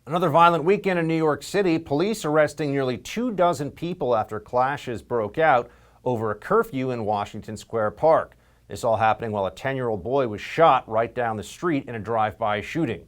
Another violent weekend in New York City. Police arresting nearly 24 people after clashes broke out over a curfew in Washington Square Park. This all happening while a 10-year-old boy was shot right down the street in a drive-by shooting.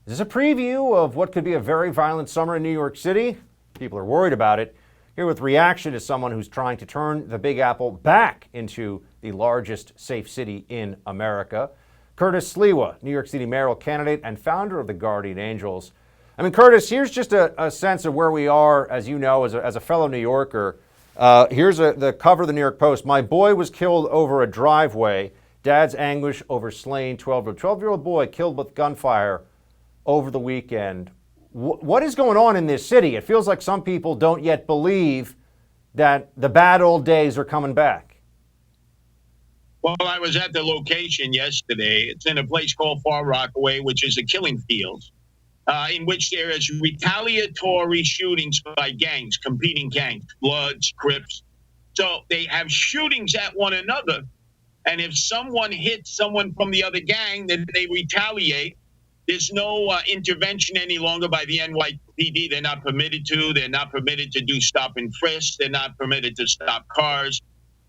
Is this a preview of what could be a very violent summer in New York City? People are worried about it. Here with reaction is someone who's trying to turn the Big Apple back into the largest safe city in America. Curtis Sliwa, New York City mayoral candidate and founder of the Guardian Angels. I mean, Curtis, here's just a sense of where we are, as you know, as a fellow New Yorker. Here's the cover of the New York Post. My boy was killed over a driveway. Dad's anguish over slain 12-year-old boy killed with gunfire over the weekend. What is going on in this city? It feels like some people don't yet believe that the bad old days are coming back. Well, I was at the location yesterday. It's in a place called Far Rockaway, which is a killing field, in which there is retaliatory shootings by gangs, competing gangs, Bloods, Crips. So they have shootings at one another. And if someone hits someone from the other gang, then they retaliate. There's no intervention any longer by the NYPD. They're not permitted to. They're not permitted to do stop and frisk. They're not permitted to stop cars.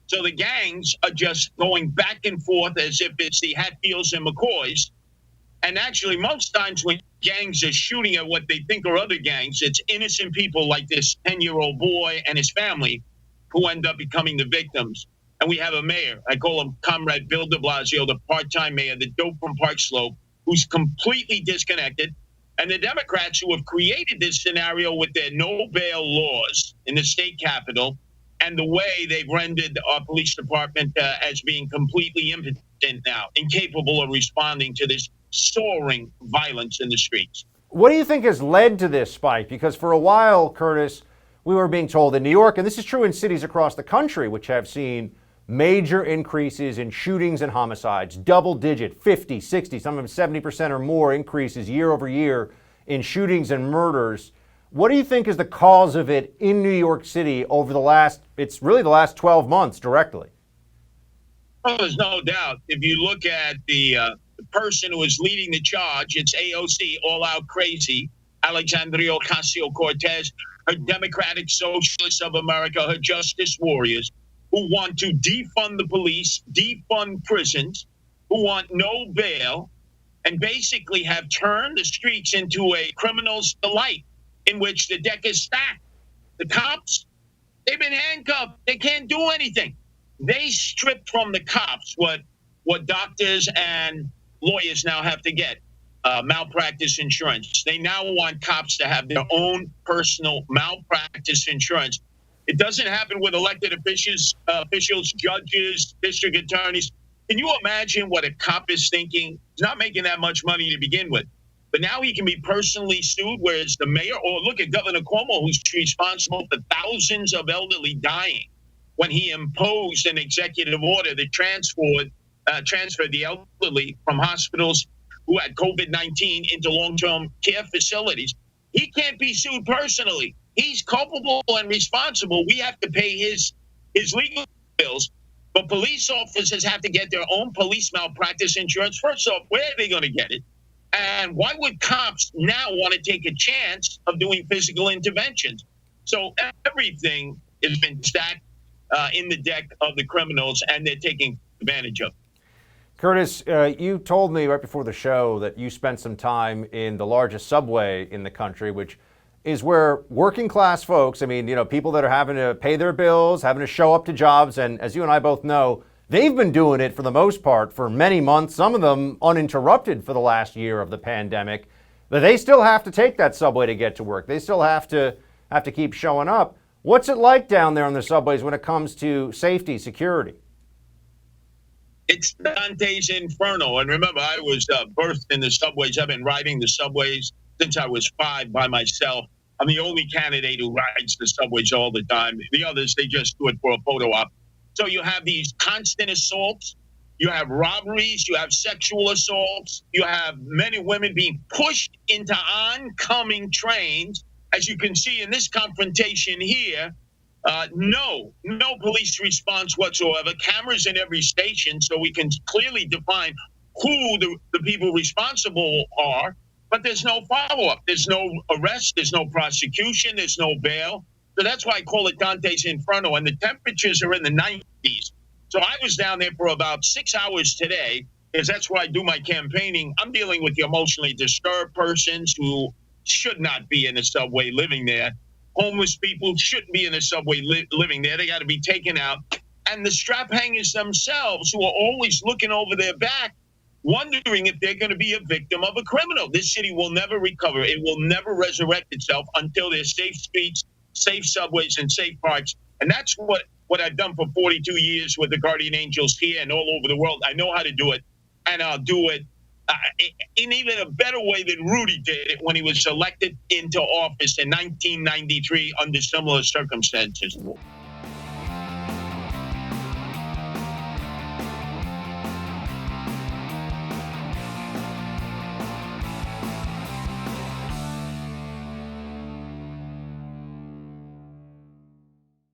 So the gangs are just going back and forth as if it's the Hatfields and McCoys. And actually, most times when gangs are shooting at what they think are other gangs, it's innocent people like this 10-year-old boy and his family who end up becoming the victims. And we have a mayor, I call him Comrade Bill de Blasio, the part-time mayor, the dope from Park Slope, who's completely disconnected. And the Democrats who have created this scenario with their no bail laws in the state capitol and the way they've rendered our police department as being completely impotent now, incapable of responding to this soaring violence in the streets. What do you think has led to this spike? Because for a while, Curtis, we were being told in New York, and this is true in cities across the country, which have seen major increases in shootings and homicides, double digit, 50, 60, some of them 70% or more increases year over year in shootings and murders. What do you think is the cause of it in New York City over the last 12 months directly? Well, there's no doubt. If you look at the person who is leading the charge, it's AOC, all out crazy, Alexandria Ocasio-Cortez, her Democratic Socialists of America, her justice warriors, who want to defund the police, defund prisons, who want no bail, and basically have turned the streets into a criminal's delight in which the deck is stacked. The cops, they've been handcuffed. They can't do anything. They stripped from the cops what doctors and lawyers now have to get, malpractice insurance. They now want cops to have their own personal malpractice insurance. It doesn't happen with elected officials, judges, district attorneys. Can you imagine what a cop is thinking? He's not making that much money to begin with. But now he can be personally sued, whereas the mayor, or look at Governor Cuomo, who's responsible for thousands of elderly dying when he imposed an executive order that transferred the elderly from hospitals who had COVID-19 into long-term care facilities. He can't be sued personally. He's culpable and responsible. We have to pay his legal bills. But police officers have to get their own police malpractice insurance. First off, where are they going to get it? And why would cops now want to take a chance of doing physical interventions? So everything has been stacked in the deck of the criminals, and they're taking advantage of it. Curtis, you told me right before the show that you spent some time in the largest subway in the country, which is where working class folks, people that are having to pay their bills, having to show up to jobs, and as you and I both know, they've been doing it for the most part for many months, some of them uninterrupted for the last year of the pandemic, but they still have to take that subway to get to work. They still have to keep showing up. What's it like down there on the subways when it comes to safety, security? It's Dante's Inferno. And remember, I was birthed in the subways. I've been riding the subways since I was 5 by myself. I'm the only candidate who rides the subways all the time. The others, they just do it for a photo op. So you have these constant assaults. You have robberies. You have sexual assaults. You have men and women being pushed into oncoming trains. As you can see in this confrontation here, no police response whatsoever. Cameras in every station so we can clearly define who the people responsible are. but there's no follow-up. There's no arrest. There's no prosecution. There's no bail. So that's why I call it Dante's Inferno. And the temperatures are in the 90s. So I was down there for about 6 hours today, because that's where I do my campaigning. I'm dealing with the emotionally disturbed persons who should not be in the subway living there. Homeless people shouldn't be in the subway living there. They got to be taken out. And the strap hangers themselves, who are always looking over their back, wondering if they're going to be a victim of a criminal. This city will never recover. It will never resurrect itself until there's safe streets, safe subways, and safe parks. And that's what I've done for 42 years with the Guardian Angels here and all over the world. I know how to do it, and I'll do it in even a better way than Rudy did it when he was elected into office in 1993 under similar circumstances.